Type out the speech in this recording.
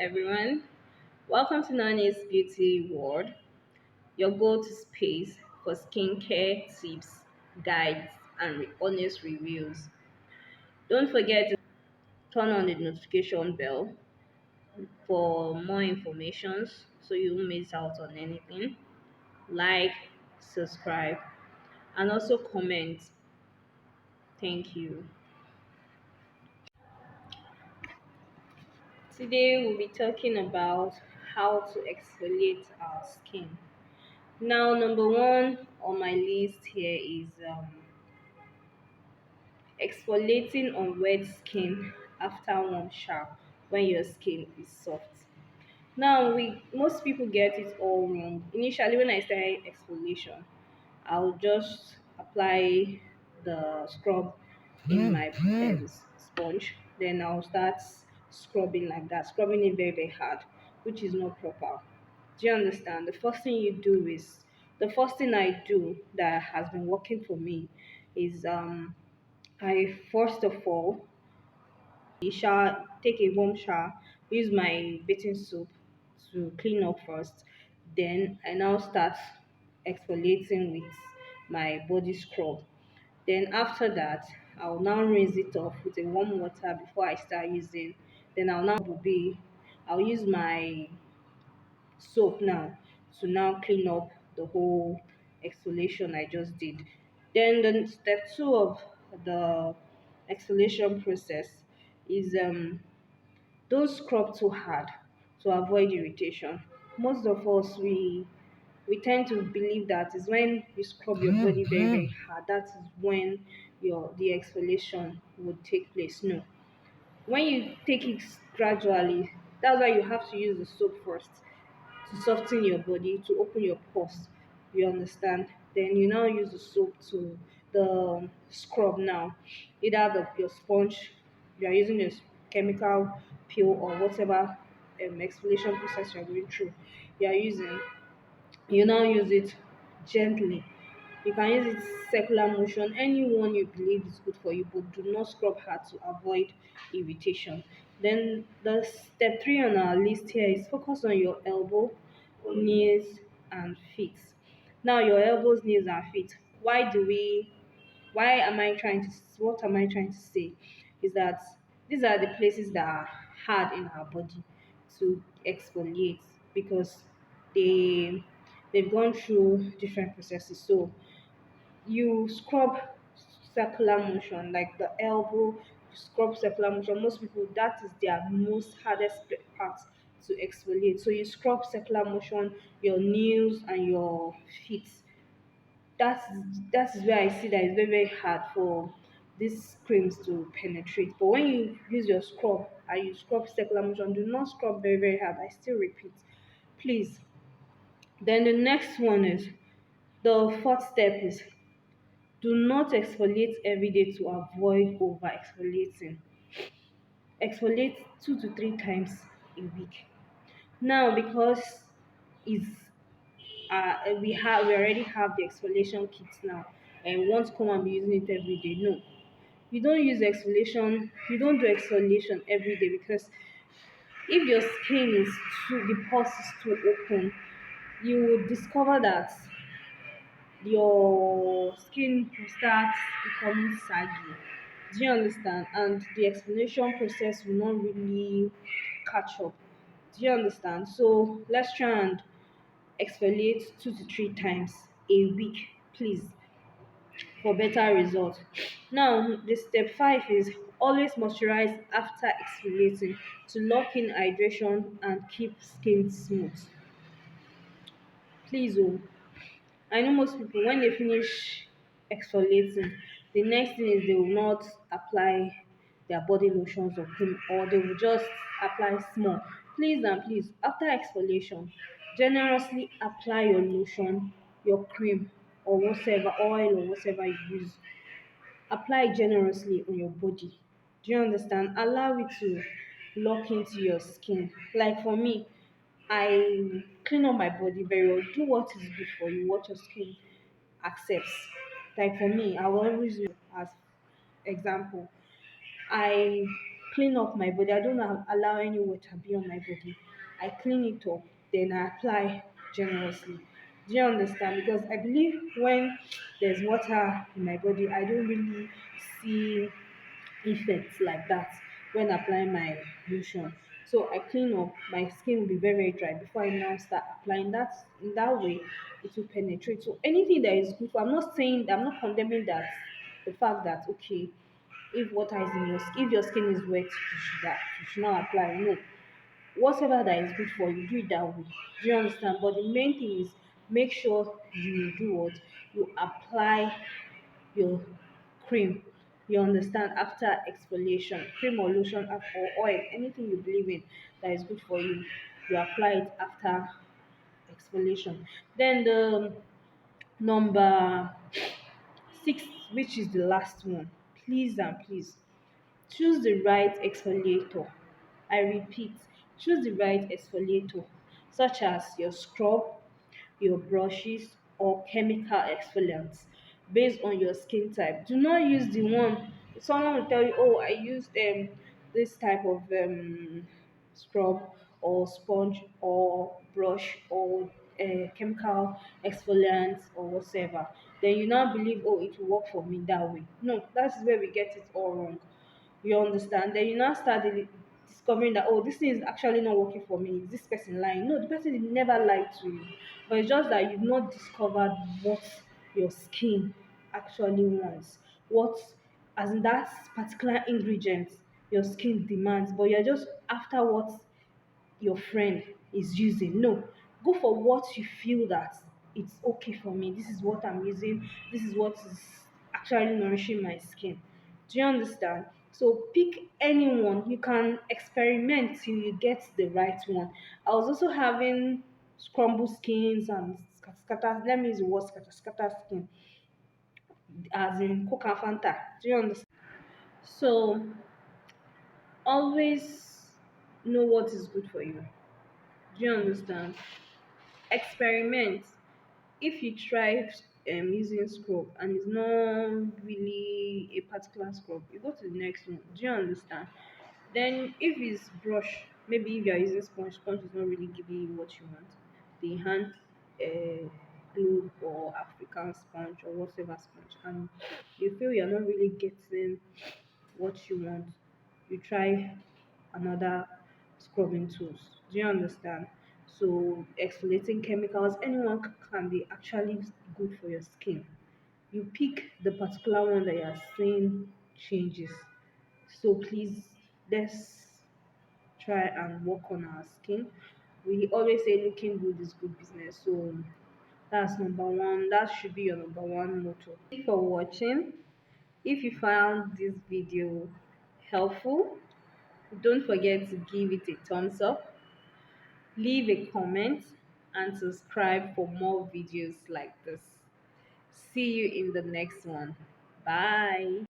everyone. Welcome to Nani's Beauty World, your go-to space for skincare tips, guides, and honest reviews. Don't forget to turn on the notification bell for more information so you won't miss out on anything. Like, subscribe, and also comment. Thank you. Today we'll be talking about how to exfoliate our skin. Now, number one on my list here is exfoliating on wet skin after warm shower when your skin is soft. Now, we most people get it all wrong. Initially, when I started exfoliation, I'll just apply the scrub in my sponge. Then I'll start scrubbing like that, scrubbing it very, very hard, which is not proper. Do you understand? The first thing I do that has been working for me is I first of all shower, take a warm shower, use my bathing soap to clean up first. Then I now start exfoliating with my body scrub. Then after that, I'll now rinse it off with a warm water before I start using. Then I'll use my soap now to now clean up the whole exfoliation I just did. Then the step two of the exfoliation process is don't scrub too hard to avoid irritation. Most of us we tend to believe that is when you scrub your body very very hard, that is when your the exfoliation would take place. No, when you take it gradually, that's why you have to use the soap first to soften your body, to open your pores. You understand? Then you now use the soap to the scrub now. Either your sponge, you are using a chemical peel or whatever exfoliation process you are going through. You are using. You now use it gently. You can use it circular motion, anyone you believe is good for you, but do not scrub hard to avoid irritation. Then the step three on our list here is focus on your elbow, knees, and feet. Now your elbows, knees, and feet. Why am I trying to what am I trying to say? Is that these are the places that are hard in our body to exfoliate because they they've gone through different processes. So you scrub circular motion like the elbow, scrub circular motion. Most people that is their most hardest part to exfoliate. So you scrub circular motion, your nails and your feet. That is where I see that it's very very hard for these creams to penetrate. But when you use your scrub and you scrub circular motion, do not scrub very very hard. I still repeat, please. Then the next one is the fourth step is do not exfoliate every day to avoid over exfoliating. Exfoliate 2 to 3 times a week. Now, because it's we already have the exfoliation kits now, and we want to come and be using it every day. No, you don't use exfoliation. You don't do exfoliation every day because if your skin is the pores is too open, you will discover that your skin will start becoming saggy. Do you understand? And the explanation process will not really catch up. Do you understand? So let's try and exfoliate 2 to 3 times a week, please, for better results. Now, the step five is always moisturize after exfoliating to lock in hydration and keep skin smooth. Please, oh, I know most people when they finish exfoliating, the next thing is they will not apply their body lotions or cream, or they will just apply small. Please and please, after exfoliation, generously apply your lotion, your cream, or whatever oil or whatever you use. Apply generously on your body. Do you understand? Allow it to lock into your skin. Like for me, I clean up my body very well. Do what is good for you, what your skin accepts. Like for me, I will always use as example. I clean up my body. I don't allow any water be on my body. I clean it up, then I apply generously. Do you understand? Because I believe when there's water in my body, I don't really see effects like that when applying my lotion. So I clean up, my skin will be very, very dry before I now start applying that. In that way, it will penetrate. So anything that is good for, I'm not saying, I'm not condemning that, the fact that, okay, if water is in your skin, if your skin is wet, you should not apply. No, whatever that is good for you, do it that way. Do you understand? But the main thing is make sure you do what, you apply your cream. You understand? After exfoliation, cream or lotion or oil, anything you believe in that is good for you, you apply it after exfoliation. Then the number six, which is the last one, please and please choose the right exfoliator. I repeat, choose the right exfoliator, such as your scrub, your brushes, or chemical exfoliants based on your skin type. Do not use the one, someone will tell you, oh, I used this type of scrub or sponge or brush or chemical exfoliant or whatever. Then you now believe, oh, it will work for me that way. No, that's where we get it all wrong. You understand? Then you now start discovering that, oh, this thing is actually not working for me. Is this person lying? No, the person did never lie to you. But it's just that you've not discovered what your skin actually wants. What, as in that particular ingredient your skin demands, but you're just after what your friend is using. No, go for what you feel that it's okay for me. This is what I'm using. This is what is actually nourishing my skin. Do you understand? So pick anyone. You can experiment till you get the right one. I was also having scramble skins and scatter. Let me use the word scatter skin, as in Coca and Fanta. Do you understand? So always know what is good for you. Do you understand? Experiment. If you try using scrub and it's not really a particular scrub, you go to the next one. Do you understand? Then if it's brush, maybe if you are using sponge is not really giving you what you want. The hand glue or African sponge or whatever sponge, and you feel you're not really getting what you want, you try another scrubbing tools. Do you understand? So exfoliating chemicals, anyone can be actually good for your skin. You pick the particular one that you are seeing changes. So please, let's try and work on our skin. We always say looking good is good business. So that's number one. That should be your number one motto. Thank you for watching. If you found this video helpful, don't forget to give it a thumbs up, leave a comment, and subscribe for more videos like this. See you in the next one. Bye.